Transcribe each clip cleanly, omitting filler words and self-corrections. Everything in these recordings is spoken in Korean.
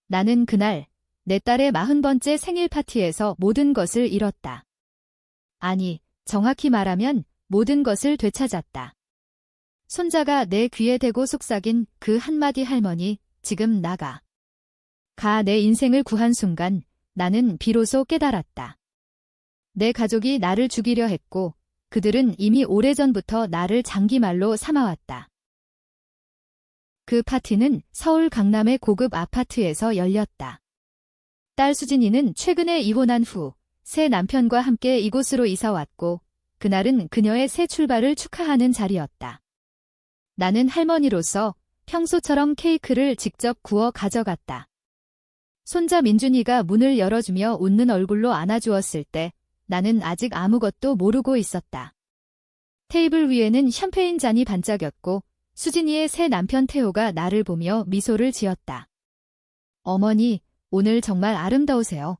나는 그날 내 딸의 40번째 생일 파티에서 모든 것을 잃었다. 아니, 정확히 말하면 모든 것을 되찾았다. 손자가 내 귀에 대고 속삭인 그 한마디 할머니, 지금 나가. 내 인생을 구한 순간 나는 비로소 깨달았다. 내 가족이 나를 죽이려 했고 그들은 이미 오래전부터 나를 장기말로 삼아왔다. 그 파티는 서울 강남의 고급 아파트에서 열렸다. 딸 수진이는 최근에 이혼한 후 새 남편과 함께 이곳으로 이사 왔고 그날은 그녀의 새 출발을 축하하는 자리였다. 나는 할머니로서 평소처럼 케이크를 직접 구워 가져갔다. 손자 민준이가 문을 열어주며 웃는 얼굴로 안아주었을 때 나는 아직 아무것도 모르고 있었다. 테이블 위에는 샴페인 잔이 반짝였고 수진이의 새 남편 태호가 나를 보며 미소를 지었다. 어머니, 오늘 정말 아름다우세요.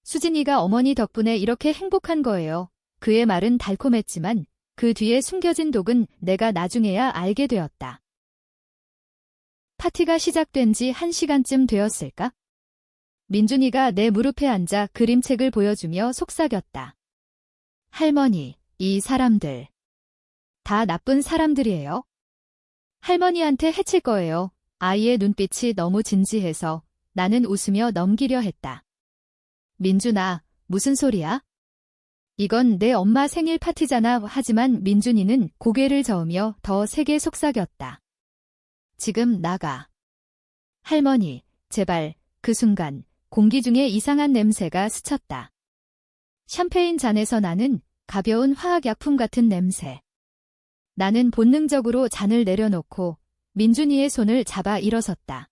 수진이가 어머니 덕분에 이렇게 행복한 거예요. 그의 말은 달콤했지만 그 뒤에 숨겨진 독은 내가 나중에야 알게 되었다. 파티가 시작된 지 1시간쯤 되었을까? 민준이가 내 무릎에 앉아 그림책을 보여주며 속삭였다. 할머니, 이 사람들 다 나쁜 사람들이에요. 할머니한테 해칠 거예요. 아이의 눈빛이 너무 진지해서 나는 웃으며 넘기려 했다. 민준아, 무슨 소리야? 이건 내 엄마 생일 파티잖아. 하지만 민준이는 고개를 저으며 더 세게 속삭였다. 지금 나가. 할머니, 제발. 그 순간 공기 중에 이상한 냄새가 스쳤다. 샴페인 잔에서 나는 가벼운 화학약품 같은 냄새. 나는 본능적으로 잔을 내려놓고 민준이의 손을 잡아 일어섰다.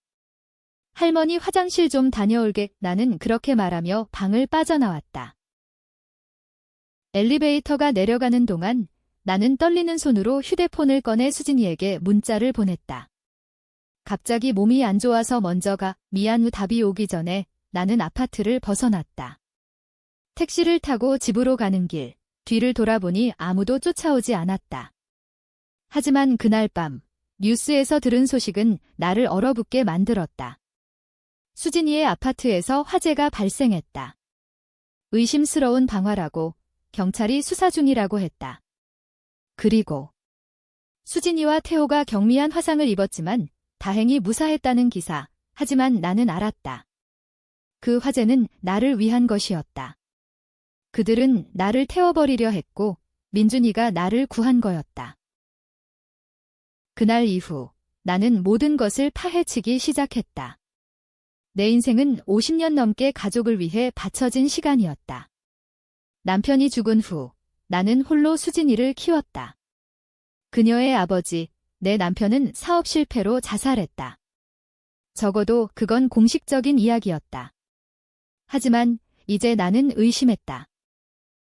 할머니 화장실 좀 다녀올게. 나는 그렇게 말하며 방을 빠져나왔다. 엘리베이터가 내려가는 동안 나는 떨리는 손으로 휴대폰을 꺼내 수진이에게 문자를 보냈다. 갑자기 몸이 안 좋아서 먼저 가. 미안 후 답이 오기 전에 나는 아파트를 벗어났다. 택시를 타고 집으로 가는 길, 뒤를 돌아보니 아무도 쫓아오지 않았다. 하지만 그날 밤 뉴스에서 들은 소식은 나를 얼어붙게 만들었다. 수진이의 아파트에서 화재가 발생했다. 의심스러운 방화라고 경찰이 수사 중이라고 했다. 그리고 수진이와 태호가 경미한 화상을 입었지만 다행히 무사했다는 기사. 하지만 나는 알았다. 그 화재는 나를 위한 것이었다. 그들은 나를 태워버리려 했고 민준이가 나를 구한 거였다. 그날 이후 나는 모든 것을 파헤치기 시작했다. 내 인생은 50년 넘게 가족을 위해 바쳐진 시간이었다. 남편이 죽은 후 나는 홀로 수진이를 키웠다. 그녀의 아버지, 내 남편은 사업 실패로 자살했다. 적어도 그건 공식적인 이야기였다. 하지만 이제 나는 의심했다.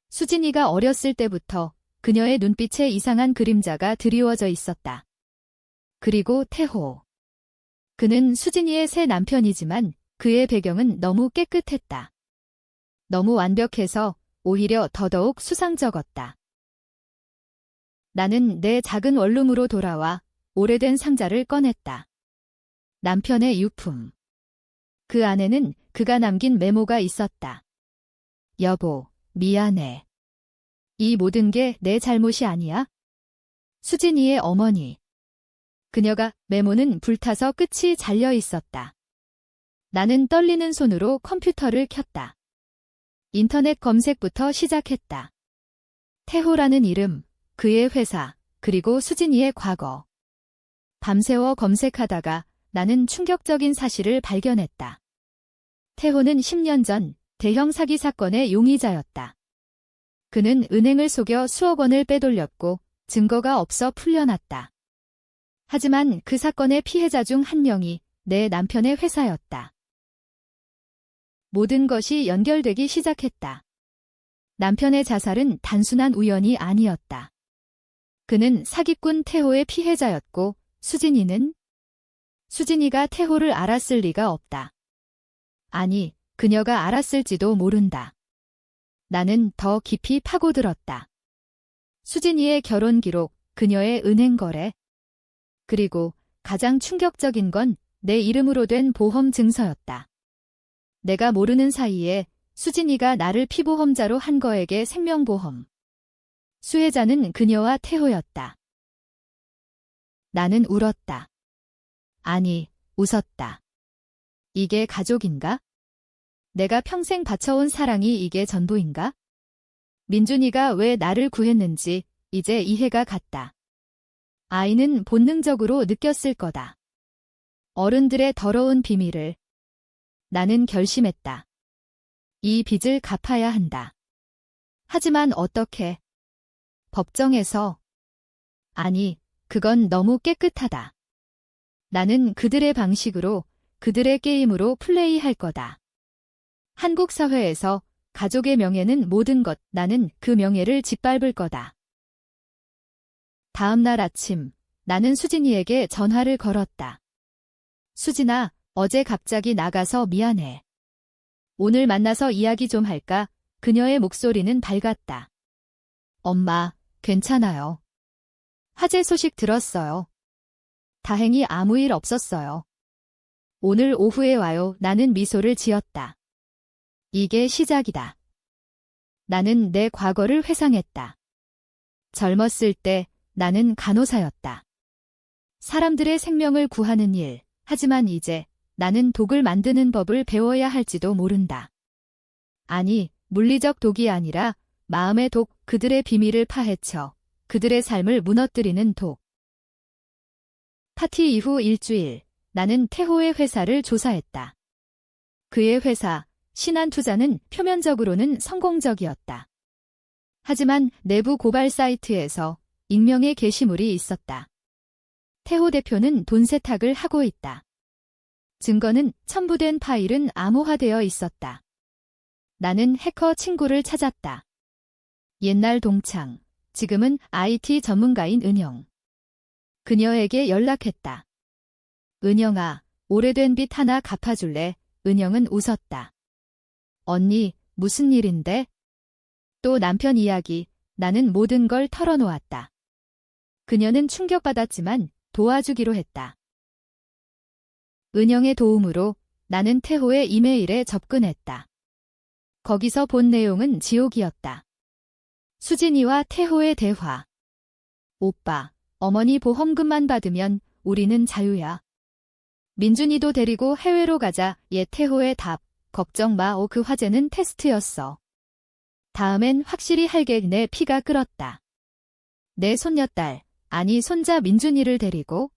수진이가 어렸을 때부터 그녀의 눈빛에 이상한 그림자가 드리워져 있었다. 그리고 태호. 그는 수진이의 새 남편이지만 그의 배경은 너무 깨끗했다. 너무 완벽해서 오히려 더더욱 수상쩍었다. 나는 내 작은 원룸으로 돌아와 오래된 상자를 꺼냈다. 남편의 유품. 그 안에는 그가 남긴 메모가 있었다. 여보, 미안해. 이 모든 게 내 잘못이 아니야? 수진이의 어머니. 그녀가 메모는 불타서 끝이 잘려 있었다. 나는 떨리는 손으로 컴퓨터를 켰다. 인터넷 검색부터 시작했다. 태호라는 이름, 그의 회사, 그리고 수진이의 과거. 밤새워 검색하다가 나는 충격적인 사실을 발견했다. 태호는 10년 전 대형 사기 사건의 용의자였다. 그는 은행을 속여 수억 원을 빼돌렸고 증거가 없어 풀려났다. 하지만 그 사건의 피해자 중 한 명이 내 남편의 회사였다. 모든 것이 연결되기 시작했다. 남편의 자살은 단순한 우연이 아니었다. 그는 사기꾼 태호의 피해자였고 수진이가 태호를 알았을 리가 없다. 아니, 그녀가 알았을지도 모른다. 나는 더 깊이 파고들었다. 수진이의 결혼 기록, 그녀의 은행 거래. 그리고 가장 충격적인 건 내 이름으로 된 보험 증서였다. 내가 모르는 사이에 수진이가 나를 피보험자로 한 거에게 생명보험. 수혜자는 그녀와 태호였다. 나는 울었다. 아니, 웃었다. 이게 가족인가? 내가 평생 바쳐온 사랑이 이게 전부인가? 민준이가 왜 나를 구했는지 이제 이해가 갔다. 아이는 본능적으로 느꼈을 거다. 어른들의 더러운 비밀을. 나는 결심했다. 이 빚을 갚아야 한다. 하지만 어떻게? 법정에서. 아니, 그건 너무 깨끗하다. 나는 그들의 방식으로, 그들의 게임으로 플레이할 거다. 한국 사회에서 가족의 명예는 모든 것, 나는 그 명예를 짓밟을 거다. 다음 날 아침, 나는 수진이에게 전화를 걸었다. 수진아, 어제 갑자기 나가서 미안해. 오늘 만나서 이야기 좀 할까? 그녀의 목소리는 밝았다. 엄마, 괜찮아요. 화재 소식 들었어요. 다행히 아무 일 없었어요. 오늘 오후에 와요. 나는 미소를 지었다. 이게 시작이다. 나는 내 과거를 회상했다. 젊었을 때 나는 간호사였다. 사람들의 생명을 구하는 일, 하지만 이제 나는 독을 만드는 법을 배워야 할지도 모른다. 아니, 물리적 독이 아니라 마음의 독, 그들의 비밀을 파헤쳐 그들의 삶을 무너뜨리는 독. 파티 이후 일주일, 나는 태호의 회사를 조사했다. 그의 회사, 신한투자는 표면적으로는 성공적이었다. 하지만 내부 고발 사이트에서 익명의 게시물이 있었다. 태호 대표는 돈 세탁을 하고 있다. 증거는 첨부된 파일은 암호화되어 있었다. 나는 해커 친구를 찾았다. 옛날 동창, 지금은 IT 전문가인 은영. 그녀에게 연락했다. 은영아, 오래된 빚 하나 갚아줄래? 은영은 웃었다. 언니, 무슨 일인데? 또 남편 이야기, 나는 모든 걸 털어놓았다. 그녀는 충격받았지만 도와주기로 했다. 은영의 도움으로 나는 태호의 이메일에 접근했다. 거기서 본 내용은 지옥이었다. 수진이와 태호의 대화. 오빠, 어머니 보험금만 받으면 우리는 자유야. 민준이도 데리고 해외로 가자. 예, 태호의 답. 걱정 마. 그 화제는 테스트였어. 다음엔 확실히 할게. 내 피가 끓었다. 내 손녀딸, 아니 손자 민준이를 데리고.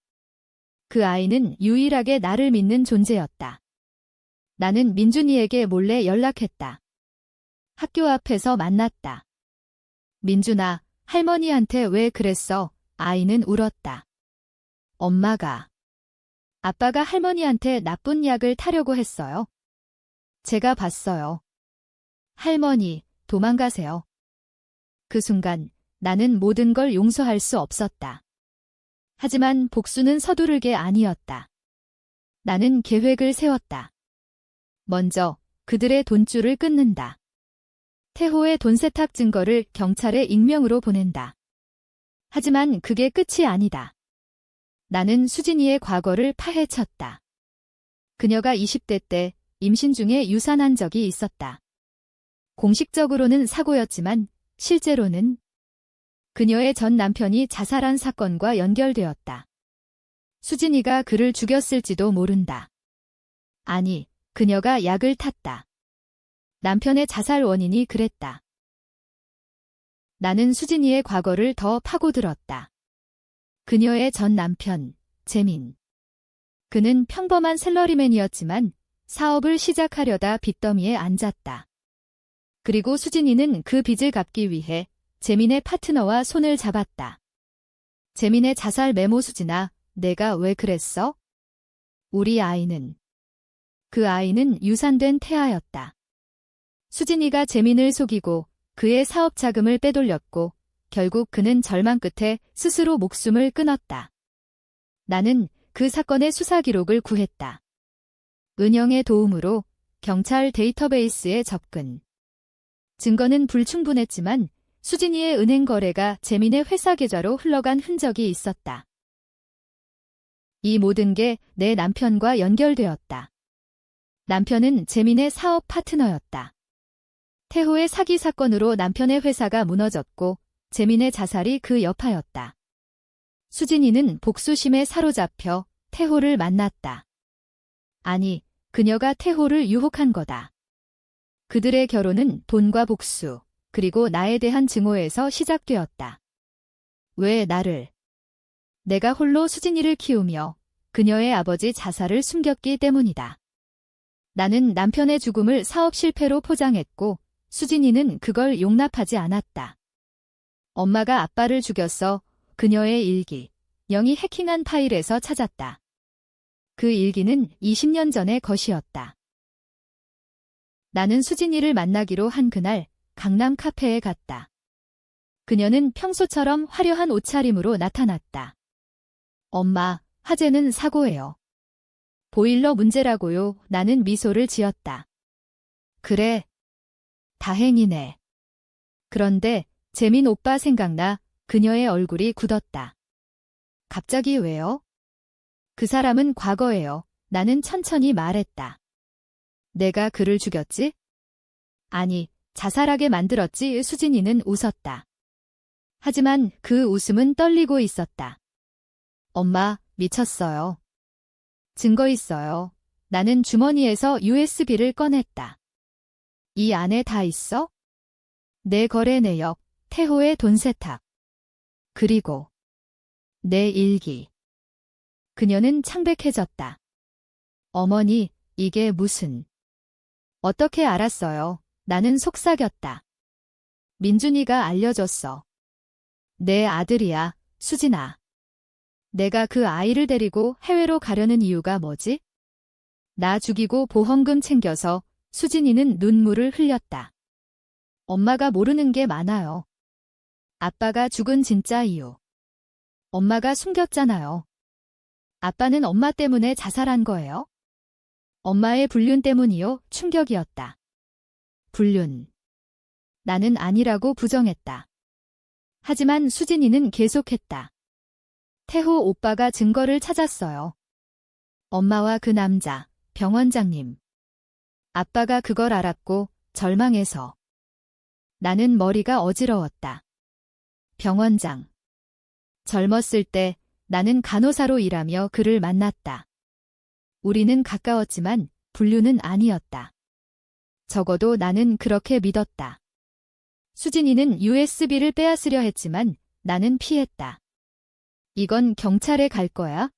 그 아이는 유일하게 나를 믿는 존재였다. 나는 민준이에게 몰래 연락했다. 학교 앞에서 만났다. 민준아, 할머니한테 왜 그랬어? 아이는 울었다. 엄마가. 아빠가 할머니한테 나쁜 약을 타려고 했어요. 제가 봤어요. 할머니, 도망가세요. 그 순간 나는 모든 걸 용서할 수 없었다. 하지만 복수는 서두를 게 아니었다. 나는 계획을 세웠다. 먼저 그들의 돈줄을 끊는다. 태호의 돈 세탁 증거를 경찰에 익명으로 보낸다. 하지만 그게 끝이 아니다. 나는 수진이의 과거를 파헤쳤다. 그녀가 20대 때 임신 중에 유산한 적이 있었다. 공식적으로는 사고였지만 실제로는 그녀의 전 남편이 자살한 사건과 연결되었다. 수진이가 그를 죽였을지도 모른다. 아니, 그녀가 약을 탔다. 남편의 자살 원인이 그랬다. 나는 수진이의 과거를 더 파고들었다. 그녀의 전 남편, 재민. 그는 평범한 샐러리맨이었지만 사업을 시작하려다 빚더미에 앉았다. 그리고 수진이는 그 빚을 갚기 위해 재민의 파트너와 손을 잡았다. 재민의 자살 메모. 수진아, 내가 왜 그랬어? 우리 아이는. 그 아이는 유산된 태아였다. 수진이가 재민을 속이고 그의 사업 자금을 빼돌렸고 결국 그는 절망 끝에 스스로 목숨을 끊었다. 나는 그 사건의 수사 기록을 구했다. 은영의 도움으로 경찰 데이터베이스에 접근. 증거는 불충분했지만 수진이의 은행 거래가 재민의 회사 계좌로 흘러간 흔적이 있었다. 이 모든 게 내 남편과 연결되었다. 남편은 재민의 사업 파트너였다. 태호의 사기 사건으로 남편의 회사가 무너졌고 재민의 자살이 그 여파였다. 수진이는 복수심에 사로잡혀 태호를 만났다. 아니, 그녀가 태호를 유혹한 거다. 그들의 결혼은 돈과 복수, 그리고 나에 대한 증오에서 시작되었다. 왜 나를? 내가 홀로 수진이를 키우며 그녀의 아버지 자살을 숨겼기 때문이다. 나는 남편의 죽음을 사업 실패로 포장했고 수진이는 그걸 용납하지 않았다. 엄마가 아빠를 죽였어. 그녀의 일기, 영이 해킹한 파일에서 찾았다. 그 일기는 20년 전의 것이었다. 나는 수진이를 만나기로 한 그날 강남 카페에 갔다. 그녀는 평소처럼 화려한 옷차림으로 나타났다. 엄마, 화재는 사고예요. 보일러 문제라고요. 나는 미소를 지었다. 그래. 다행이네. 그런데 재민 오빠 생각나. 그녀의 얼굴이 굳었다. 갑자기 왜요? 그 사람은 과거예요. 나는 천천히 말했다. 내가 그를 죽였지? 아니, 자살하게 만들었지. 수진이는 웃었다. 하지만 그 웃음은 떨리고 있었다. 엄마, 미쳤어요. 증거 있어요. 나는 주머니에서 USB를 꺼냈다. 이 안에 다 있어? 내 거래 내역, 태호의 돈 세탁. 그리고 내 일기. 그녀는 창백해졌다. 어머니, 이게 무슨... 어떻게 알았어요? 나는 속삭였다. 민준이가 알려줬어. 내 아들이야, 수진아. 내가 그 아이를 데리고 해외로 가려는 이유가 뭐지? 나 죽이고 보험금 챙겨서. 수진이는 눈물을 흘렸다. 엄마가 모르는 게 많아요. 아빠가 죽은 진짜 이유. 엄마가 숨겼잖아요. 아빠는 엄마 때문에 자살한 거예요? 엄마의 불륜 때문이요. 충격이었다. 불륜. 나는 아니라고 부정했다. 하지만 수진이는 계속했다. 태호 오빠가 증거를 찾았어요. 엄마와 그 남자, 병원장님. 아빠가 그걸 알았고 절망해서. 나는 머리가 어지러웠다. 병원장. 젊었을 때 나는 간호사로 일하며 그를 만났다. 우리는 가까웠지만 불륜은 아니었다. 적어도 나는 그렇게 믿었다. 수진이는 USB를 빼앗으려 했지만 나는 피했다. 이건 경찰에 갈 거야?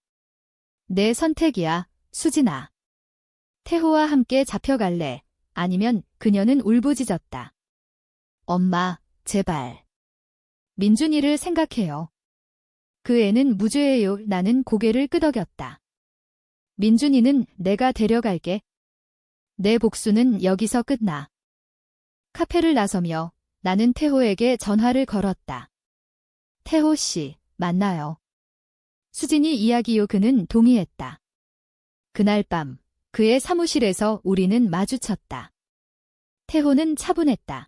내 선택이야, 수진아. 태호와 함께 잡혀갈래? 아니면 그녀는 울부짖었다. 엄마, 제발. 민준이를 생각해요. 그 애는 무죄예요. 나는 고개를 끄덕였다. 민준이는 내가 데려갈게. 내 복수는 여기서 끝나. 카페를 나서며 나는 태호에게 전화를 걸었다. 태호 씨, 만나요. 수진이 이야기요. 그는 동의했다. 그날 밤 그의 사무실에서 우리는 마주쳤다. 태호는 차분했다.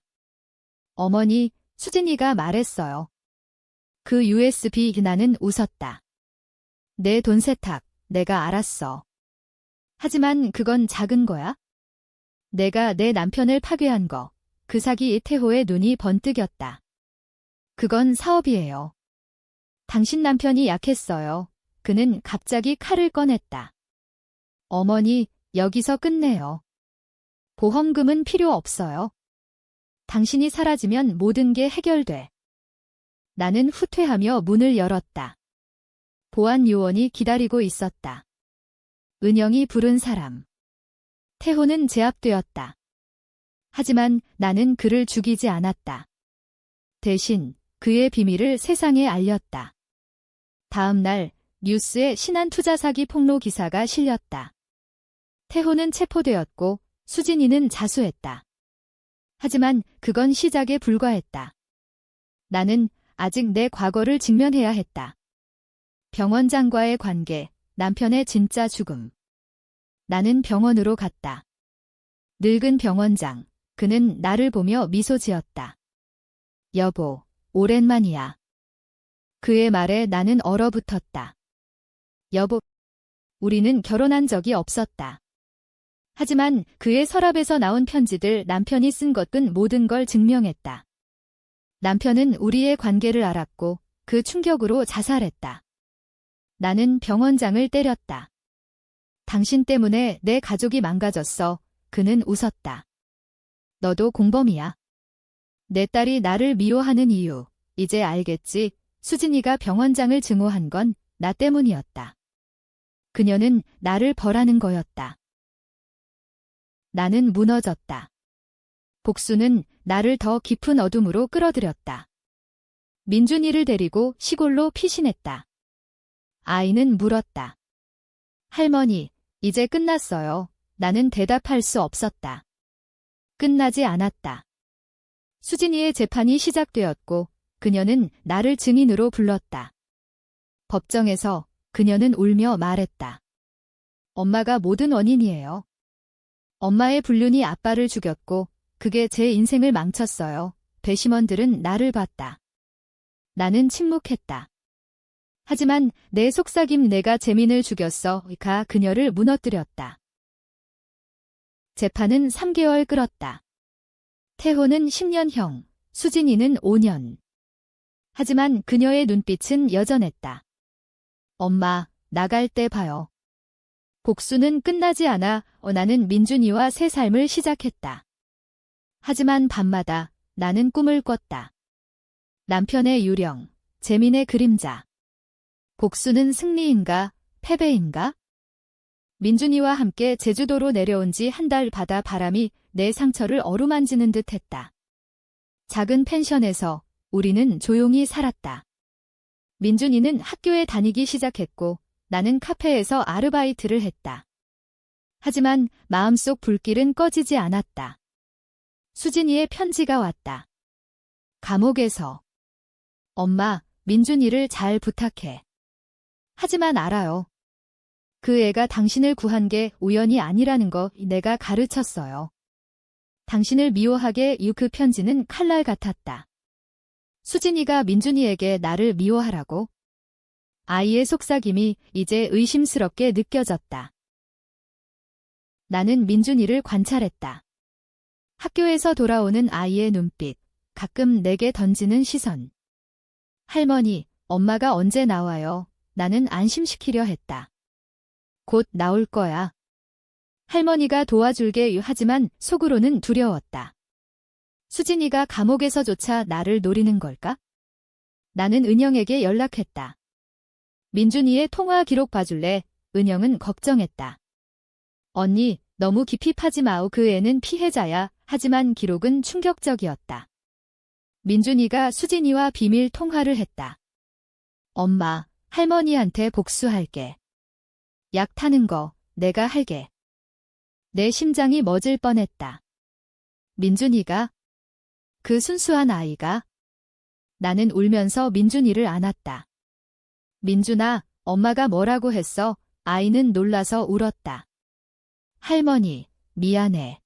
어머니, 수진이가 말했어요. 그 USB. 나는 웃었다. 내 돈 세탁, 내가 알았어. 하지만 그건 작은 거야? 내가 내 남편을 파괴한 거, 그 사기. 태호의 눈이 번뜩였다. 그건 사업이에요. 당신 남편이 약했어요. 그는 갑자기 칼을 꺼냈다. 어머니, 여기서 끝내요. 보험금은 필요 없어요. 당신이 사라지면 모든 게 해결돼. 나는 후퇴하며 문을 열었다. 보안 요원이 기다리고 있었다. 은영이 부른 사람. 태호는 제압되었다. 하지만 나는 그를 죽이지 않았다. 대신 그의 비밀을 세상에 알렸다. 다음 날 뉴스에 신한투자 사기 폭로 기사가 실렸다. 태호는 체포되었고 수진이는 자수했다. 하지만 그건 시작에 불과했다. 나는 아직 내 과거를 직면해야 했다. 병원장과의 관계, 남편의 진짜 죽음. 나는 병원으로 갔다. 늙은 병원장, 그는 나를 보며 미소 지었다. 여보, 오랜만이야. 그의 말에 나는 얼어붙었다. 여보, 우리는 결혼한 적이 없었다. 하지만 그의 서랍에서 나온 편지들 남편이 쓴 것은 모든 걸 증명했다. 남편은 우리의 관계를 알았고 그 충격으로 자살했다. 나는 병원장을 때렸다. 당신 때문에 내 가족이 망가졌어. 그는 웃었다. 너도 공범이야. 내 딸이 나를 미워하는 이유, 이제 알겠지. 수진이가 병원장을 증오한 건 나 때문이었다. 그녀는 나를 벌하는 거였다. 나는 무너졌다. 복수는 나를 더 깊은 어둠으로 끌어들였다. 민준이를 데리고 시골로 피신했다. 아이는 물었다. 할머니, 이제 끝났어요. 나는 대답할 수 없었다. 끝나지 않았다. 수진이의 재판이 시작되었고 그녀는 나를 증인으로 불렀다. 법정에서 그녀는 울며 말했다. 엄마가 모든 원인이에요. 엄마의 불륜이 아빠를 죽였고 그게 제 인생을 망쳤어요. 배심원들은 나를 봤다. 나는 침묵했다. 하지만 내 속삭임 내가 재민을 죽였어.가 그녀를 무너뜨렸다. 재판은 3개월 끌었다. 태호는 10년형, 수진이는 5년. 하지만 그녀의 눈빛은 여전했다. 엄마, 나갈 때 봐요. 복수는 끝나지 않아. 나는 민준이와 새 삶을 시작했다. 하지만 밤마다 나는 꿈을 꿨다. 남편의 유령, 재민의 그림자. 복수는 승리인가, 패배인가? 민준이와 함께 제주도로 내려온 지 한 달 바다 바람이 내 상처를 어루만지는 듯 했다. 작은 펜션에서 우리는 조용히 살았다. 민준이는 학교에 다니기 시작했고 나는 카페에서 아르바이트를 했다. 하지만 마음속 불길은 꺼지지 않았다. 수진이의 편지가 왔다. 감옥에서. 엄마, 민준이를 잘 부탁해. 하지만 알아요. 그 애가 당신을 구한 게 우연이 아니라는 거 내가 가르쳤어요. 당신을 미워하게 그 편지는 칼날 같았다. 수진이가 민준이에게 나를 미워하라고? 아이의 속삭임이 이제 의심스럽게 느껴졌다. 나는 민준이를 관찰했다. 학교에서 돌아오는 아이의 눈빛, 가끔 내게 던지는 시선. 할머니, 엄마가 언제 나와요? 나는 안심시키려 했다. 곧 나올 거야. 할머니가 도와줄게 하지만 속으로는 두려웠다. 수진이가 감옥에서조차 나를 노리는 걸까? 나는 은영에게 연락했다. 민준이의 통화 기록 봐줄래? 은영은 걱정했다. 언니, 너무 깊이 파지 마오. 그 애는 피해자야. 하지만 기록은 충격적이었다. 민준이가 수진이와 비밀 통화를 했다. 엄마, 할머니한테 복수할게. 약 타는 거 내가 할게. 내 심장이 멎을 뻔했다. 민준이가? 그 순수한 아이가? 나는 울면서 민준이를 안았다. 민준아, 엄마가 뭐라고 했어? 아이는 놀라서 울었다. 할머니, 미안해.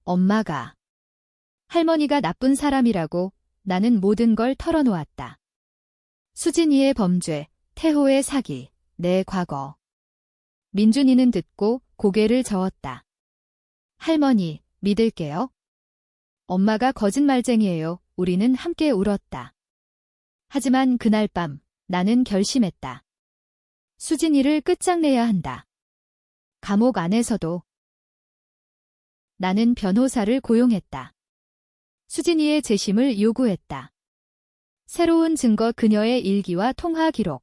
엄마가. 할머니가 나쁜 사람이라고. 나는 모든 걸 털어놓았다. 수진이의 범죄, 태호의 사기, 내 과거. 민준이는 듣고 고개를 저었다. 할머니, 믿을게요. 엄마가 거짓말쟁이에요. 우리는 함께 울었다. 하지만 그날 밤 나는 결심했다. 수진이를 끝장내야 한다. 감옥 안에서도. 나는 변호사를 고용했다. 수진이의 재심을 요구했다. 새로운 증거 그녀의 일기와 통화 기록.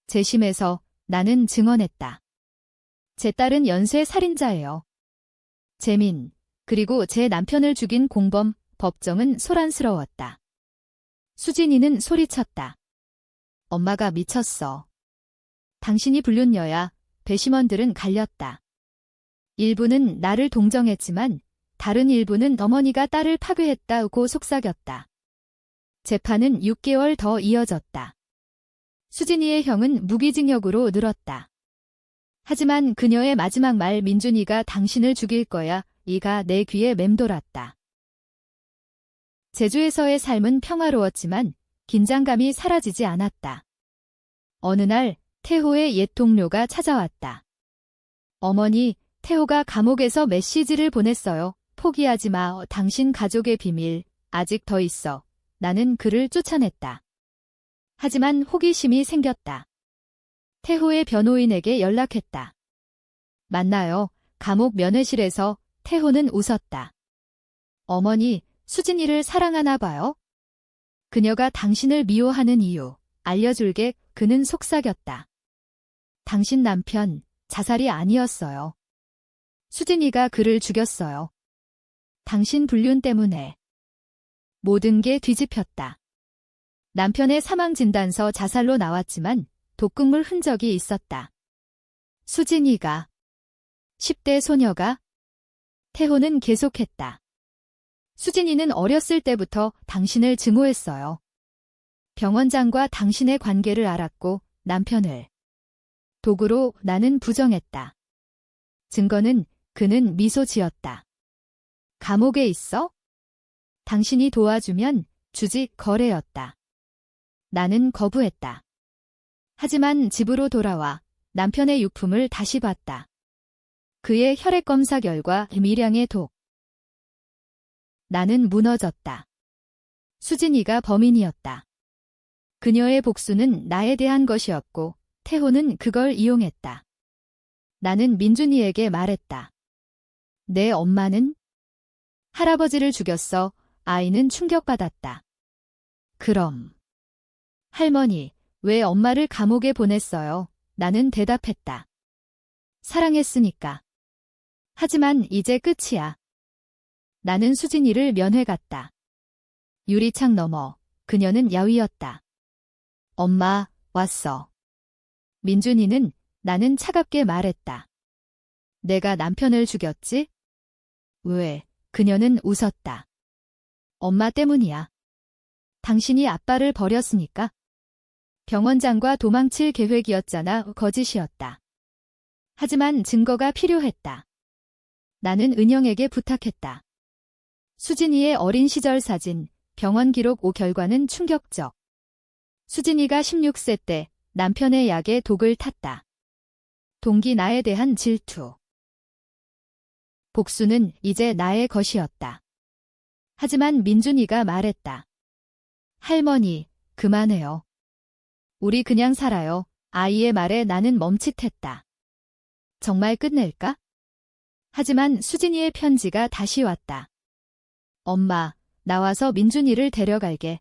재심에서 나는 증언했다. 제 딸은 연쇄 살인자예요. 재민, 그리고 제 남편을 죽인 공범. 법정은 소란스러웠다. 수진이는 소리쳤다. 엄마가 미쳤어. 당신이 불륜녀야. 배심원들은 갈렸다. 일부는 나를 동정했지만 다른 일부는 어머니가 딸을 파괴했다고 속삭였다. 재판은 6개월 더 이어졌다. 수진이의 형은 무기징역으로 늘었다. 하지만 그녀의 마지막 말 민준이가 당신을 죽일 거야. 이가 내 귀에 맴돌았다. 제주에서의 삶은 평화로웠지만 긴장감이 사라지지 않았다. 어느 날 태호의 옛 동료가 찾아왔다. 어머니, 태호가 감옥에서 메시지를 보냈어요. 포기하지 마. 당신 가족의 비밀. 아직 더 있어. 나는 그를 쫓아냈다. 하지만 호기심이 생겼다. 태호의 변호인에게 연락했다. 만나요. 감옥 면회실에서 태호는 웃었다. 어머니, 수진이를 사랑하나 봐요? 그녀가 당신을 미워하는 이유 알려줄게. 그는 속삭였다. 당신 남편 자살이 아니었어요. 수진이가 그를 죽였어요. 당신 불륜 때문에. 모든 게 뒤집혔다. 남편의 사망 진단서 자살로 나왔지만 독극물 흔적이 있었다. 수진이가 10대 소녀가? 태호는 계속했다. 수진이는 어렸을 때부터 당신을 증오했어요. 병원장과 당신의 관계를 알았고 남편을 도구로 나는 부정했다. 증거는 그는 미소 지었다. 감옥에 있어? 당신이 도와주면 주직 거래였다. 나는 거부했다. 하지만 집으로 돌아와 남편의 유품을 다시 봤다. 그의 혈액 검사 결과 미량의 독. 나는 무너졌다. 수진이가 범인이었다. 그녀의 복수는 나에 대한 것이었고 태호는 그걸 이용했다. 나는 민준이에게 말했다. 내 엄마는? 할아버지를 죽였어. 아이는 충격받았다. 그럼 할머니, 왜 엄마를 감옥에 보냈어요? 나는 대답했다. 사랑했으니까. 하지만 이제 끝이야. 나는 수진이를 면회 갔다. 유리창 너머 그녀는 야위었다. 엄마, 왔어. 민준이는 나는 차갑게 말했다. 내가 남편을 죽였지? 왜? 그녀는 웃었다. 엄마 때문이야. 당신이 아빠를 버렸으니까. 병원장과 도망칠 계획이었잖아. 거짓이었다. 하지만 증거가 필요했다. 나는 은영에게 부탁했다. 수진이의 어린 시절 사진, 병원 기록 5 결과는 충격적. 수진이가 16세 때 남편의 약에 독을 탔다. 동기 나에 대한 질투. 복수는 이제 나의 것이었다. 하지만 민준이가 말했다. 할머니, 그만해요. 우리 그냥 살아요. 아이의 말에 나는 멈칫했다. 정말 끝낼까? 하지만 수진이의 편지가 다시 왔다. 엄마, 나와서 민준이를 데려갈게.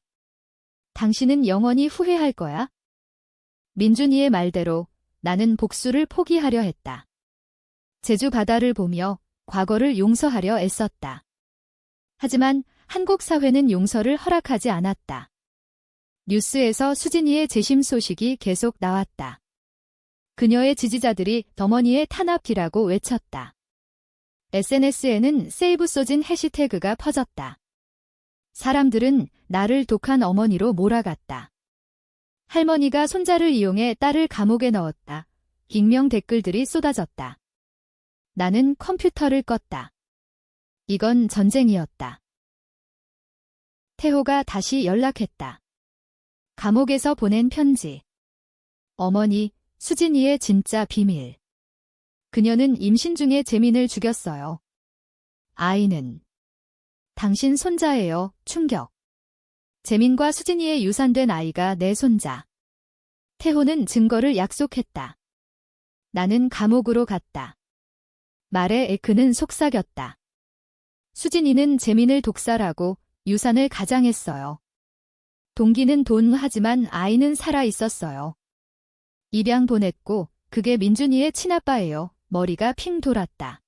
당신은 영원히 후회할 거야. 민준이의 말대로 나는 복수를 포기하려 했다. 제주 바다를 보며 과거를 용서하려 애썼다. 하지만 한국 사회는 용서를 허락하지 않았다. 뉴스에서 수진이의 재심 소식이 계속 나왔다. 그녀의 지지자들이 어머니의 탄압기라고 외쳤다. SNS에는 세이브 소진 해시태그가 퍼졌다. 사람들은 나를 독한 어머니로 몰아갔다. 할머니가 손자를 이용해 딸을 감옥에 넣었다. 익명 댓글들이 쏟아졌다. 나는 컴퓨터를 껐다. 이건 전쟁이었다. 태호가 다시 연락했다. 감옥에서 보낸 편지. 어머니, 수진이의 진짜 비밀. 그녀는 임신 중에 재민을 죽였어요. 아이는 당신 손자예요. 충격. 재민과 수진이의 유산된 아이가 내 손자. 태호는 증거를 약속했다. 나는 감옥으로 갔다. 말에 그는 속삭였다. 수진이는 재민을 독살하고 유산을 가장했어요. 동기는 하지만 아이는 살아 있었어요. 입양 보냈고 그게 민준이의 친아빠예요. 머리가 핑 돌았다.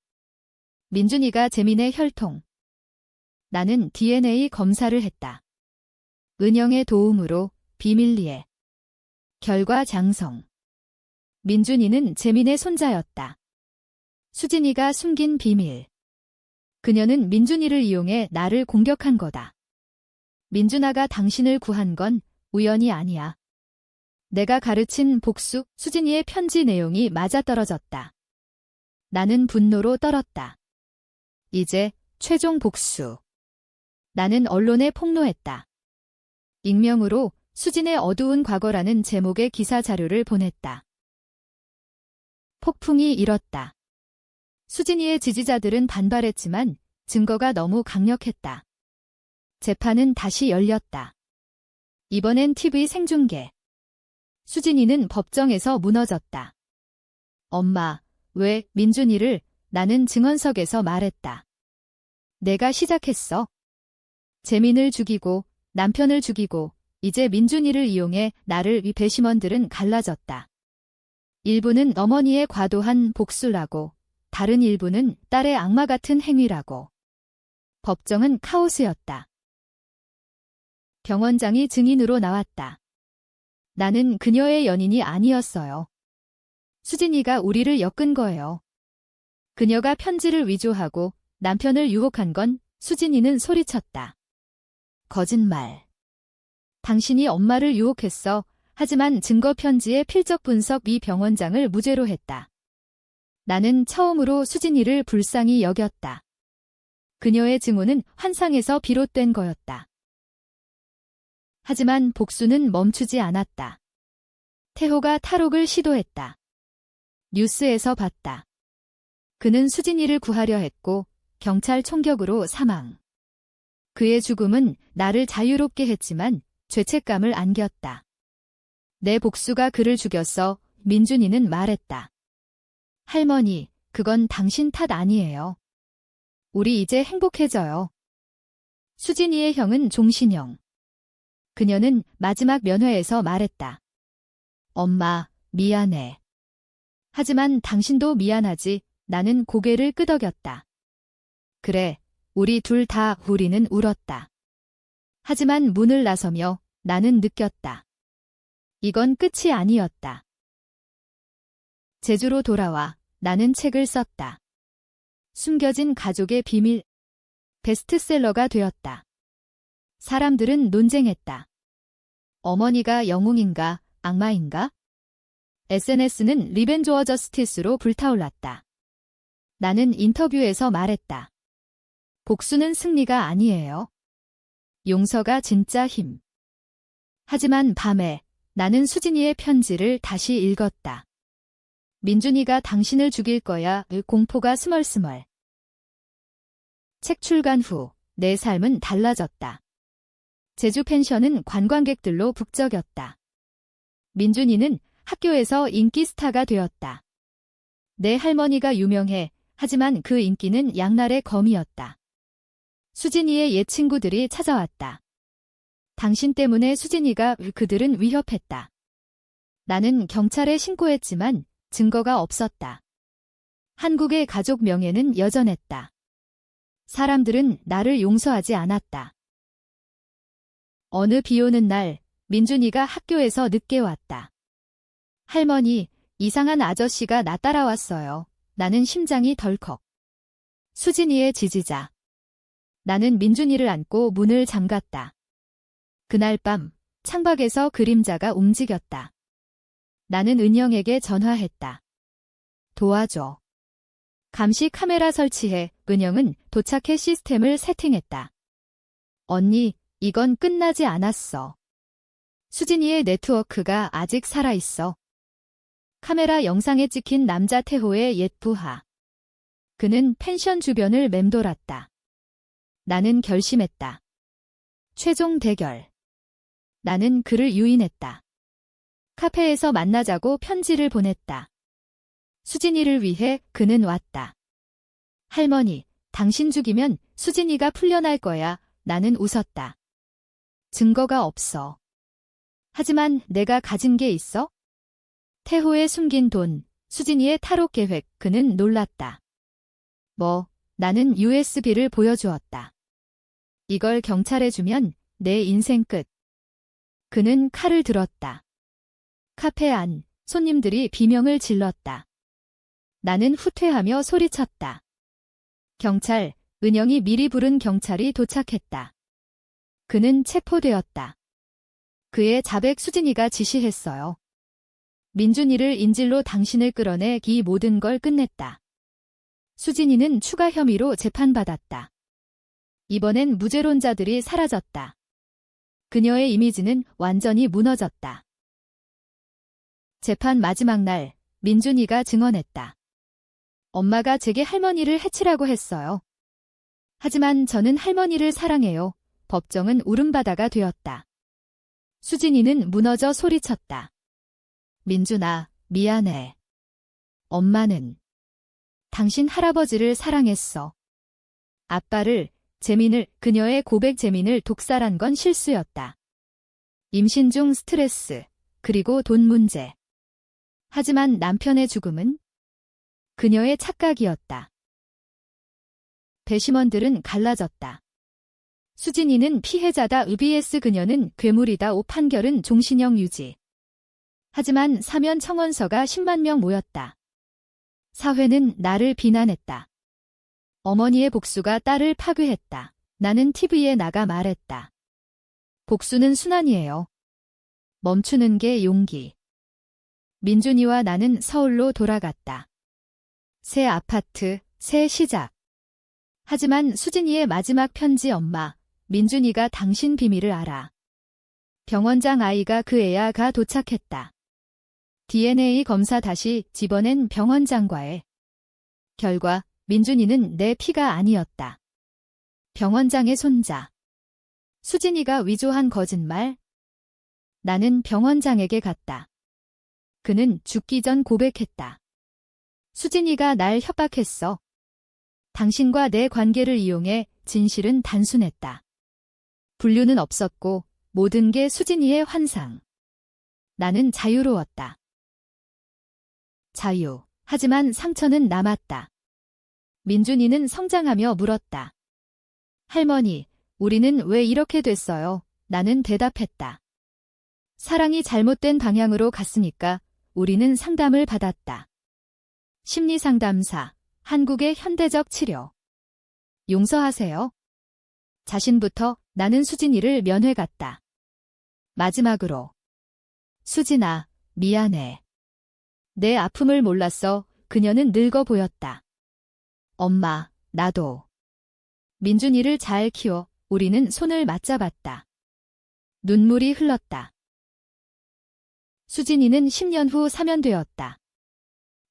민준이가 재민의 혈통. 나는 DNA 검사를 했다. 은영의 도움으로 비밀리에. 결과 장성. 민준이는 재민의 손자였다. 수진이가 숨긴 비밀. 그녀는 민준이를 이용해 나를 공격한 거다. 민준아가 당신을 구한 건 우연이 아니야. 내가 가르친 복수, 수진이의 편지 내용이 맞아떨어졌다. 나는 분노로 떨었다. 이제 최종 복수. 나는 언론에 폭로했다. 익명으로 수진의 어두운 과거라는 제목의 기사 자료를 보냈다. 폭풍이 일었다. 수진이의 지지자들은 반발했지만 증거가 너무 강력했다. 재판은 다시 열렸다. 이번엔 TV 생중계. 수진이는 법정에서 무너졌다. 엄마, 왜 민준이를? 나는 증언석에서 말했다. 내가 시작했어. 재민을 죽이고 남편을 죽이고 이제 민준이를 이용해 나를 위 배심원들은 갈라졌다. 일부는 어머니의 과도한 복수라고, 다른 일부는 딸의 악마 같은 행위라고. 법정은 카오스였다. 병원장이 증인으로 나왔다. 나는 그녀의 연인이 아니었어요. 수진이가 우리를 엮은 거예요. 그녀가 편지를 위조하고 남편을 유혹한 건 수진이는 소리쳤다. 거짓말. 당신이 엄마를 유혹했어. 하지만 증거 편지의 필적 분석 미 병원장을 무죄로 했다. 나는 처음으로 수진이를 불쌍히 여겼다. 그녀의 증오는 환상에서 비롯된 거였다. 하지만 복수는 멈추지 않았다. 태호가 탈옥을 시도했다. 뉴스에서 봤다. 그는 수진이를 구하려 했고 경찰 총격으로 사망. 그의 죽음은 나를 자유롭게 했지만 죄책감을 안겼다. 내 복수가 그를 죽였어. 민준이는 말했다. 할머니, 그건 당신 탓 아니에요. 우리 이제 행복해져요. 수진이의 형은 종신형. 그녀는 마지막 면회에서 말했다. 엄마, 미안해. 하지만 당신도 미안하지. 나는 고개를 끄덕였다. 그래, 우리 둘 다 우리는 울었다. 하지만 문을 나서며 나는 느꼈다. 이건 끝이 아니었다. 제주로 돌아와 나는 책을 썼다. 숨겨진 가족의 비밀. 베스트셀러가 되었다. 사람들은 논쟁했다. 어머니가 영웅인가, 악마인가? SNS는 리벤지 오브 저스티스로 불타올랐다. 나는 인터뷰에서 말했다. 복수는 승리가 아니에요. 용서가 진짜 힘. 하지만 밤에 나는 수진이의 편지를 다시 읽었다. 민준이가 당신을 죽일 거야. 공포가 스멀스멀. 책 출간 후 내 삶은 달라졌다. 제주 펜션은 관광객들로 북적였다. 민준이는 학교에서 인기 스타가 되었다. 내 할머니가 유명해. 하지만 그 인기는 양날의 검이었다. 수진이의 옛 친구들이 찾아왔다. 당신 때문에 수진이가 그들은 위협했다. 나는 경찰에 신고했지만 증거가 없었다. 한국의 가족 명예는 여전했다. 사람들은 나를 용서하지 않았다. 어느 비 오는 날 민준이가 학교에서 늦게 왔다. 할머니, 이상한 아저씨가 나 따라왔어요. 나는 심장이 덜컥. 수진이의 지지자. 나는 민준이를 안고 문을 잠갔다. 그날 밤 창밖에서 그림자가 움직였다. 나는 은영에게 전화했다. 도와줘. 감시 카메라 설치해. 은영은 도착해 시스템을 세팅했다. 언니, 이건 끝나지 않았어. 수진이의 네트워크가 아직 살아있어. 카메라 영상에 찍힌 남자 태호의 옛 부하. 그는 펜션 주변을 맴돌았다. 나는 결심했다. 최종 대결. 나는 그를 유인했다. 카페에서 만나자고 편지를 보냈다. 수진이를 위해 그는 왔다. 할머니, 당신 죽이면 수진이가 풀려날 거야. 나는 웃었다. 증거가 없어. 하지만 내가 가진 게 있어? 태호의 숨긴 돈, 수진이의 탈옥 계획. 그는 놀랐다. 나는 USB를 보여주었다. 이걸 경찰에 주면 내 인생 끝. 그는 칼을 들었다. 카페 안 손님들이 비명을 질렀다. 나는 후퇴하며 소리쳤다. 경찰, 은영이 미리 부른 경찰이 도착했다. 그는 체포되었다. 그의 자백 수진이가 지시했어요. 민준이를 인질로 당신을 끌어내 이 모든 걸 끝냈다. 수진이는 추가 혐의로 재판받았다. 이번엔 무죄론자들이 사라졌다. 그녀의 이미지는 완전히 무너졌다. 재판 마지막 날, 민준이가 증언했다. 엄마가 제게 할머니를 해치라고 했어요. 하지만 저는 할머니를 사랑해요. 법정은 울음바다가 되었다. 수진이는 무너져 소리쳤다. 민준아, 미안해. 엄마는 당신 할아버지를 사랑했어. 아빠를, 재민을, 그녀의 고백 재민을 독살한 건 실수였다. 임신 중 스트레스, 그리고 돈 문제. 하지만 남편의 죽음은 그녀의 착각이었다. 배심원들은 갈라졌다. 수진이는 피해자다. EBS 그녀는 괴물이다. 판결은 종신형 유지. 하지만 사면 청원서가 10만 명 모였다. 사회는 나를 비난했다. 어머니의 복수가 딸을 파괴했다. 나는 TV에 나가 말했다. 복수는 순환이에요. 멈추는 게 용기. 민준이와 나는 서울로 돌아갔다. 새 아파트, 새 시작. 하지만 수진이의 마지막 편지. 엄마, 민준이가 당신 비밀을 알아. 병원장 아이가 그 애야가 도착했다. DNA 검사 다시 집어낸 병원장과의 결과, 민준이는 내 피가 아니었다. 병원장의 손자. 수진이가 위조한 거짓말. 나는 병원장에게 갔다. 그는 죽기 전 고백했다. 수진이가 날 협박했어. 당신과 내 관계를 이용해. 진실은 단순했다. 분류는 없었고 모든 게 수진이의 환상. 나는 자유로웠다. 자유. 하지만 상처는 남았다. 민준이는 성장하며 물었다. 할머니, 우리는 왜 이렇게 됐어요? 나는 대답했다. 사랑이 잘못된 방향으로 갔으니까. 우리는 상담을 받았다. 심리상담사, 한국의 현대적 치료. 용서하세요. 자신부터. 나는 수진이를 면회 갔다. 마지막으로. 수진아, 미안해. 내 아픔을 몰랐어. 그녀는 늙어 보였다. 엄마, 나도. 민준이를 잘 키워. 우리는 손을 맞잡았다. 눈물이 흘렀다. 수진이는 10년 후 사면되었다.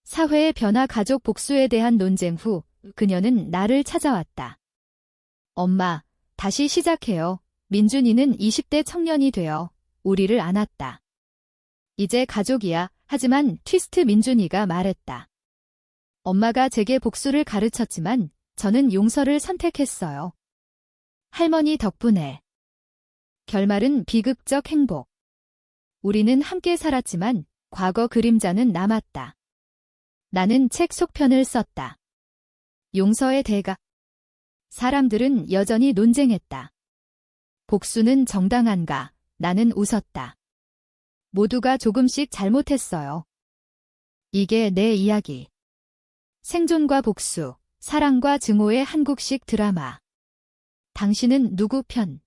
사회의 변화, 가족 복수에 대한 논쟁 후 그녀는 나를 찾아왔다. 엄마, 다시 시작해요. 민준이는 20대 청년이 되어 우리를 안았다. 이제 가족이야. 하지만 트위스트. 민준이가 말했다. 엄마가 제게 복수를 가르쳤지만 저는 용서를 선택했어요. 할머니 덕분에. 결말은 비극적 행복. 우리는 함께 살았지만 과거 그림자는 남았다. 나는 책 속편을 썼다. 용서의 대가. 사람들은 여전히 논쟁했다. 복수는 정당한가? 나는 웃었다. 모두가 조금씩 잘못했어요. 이게 내 이야기. 생존과 복수, 사랑과 증오의 한국식 드라마. 당신은 누구 편?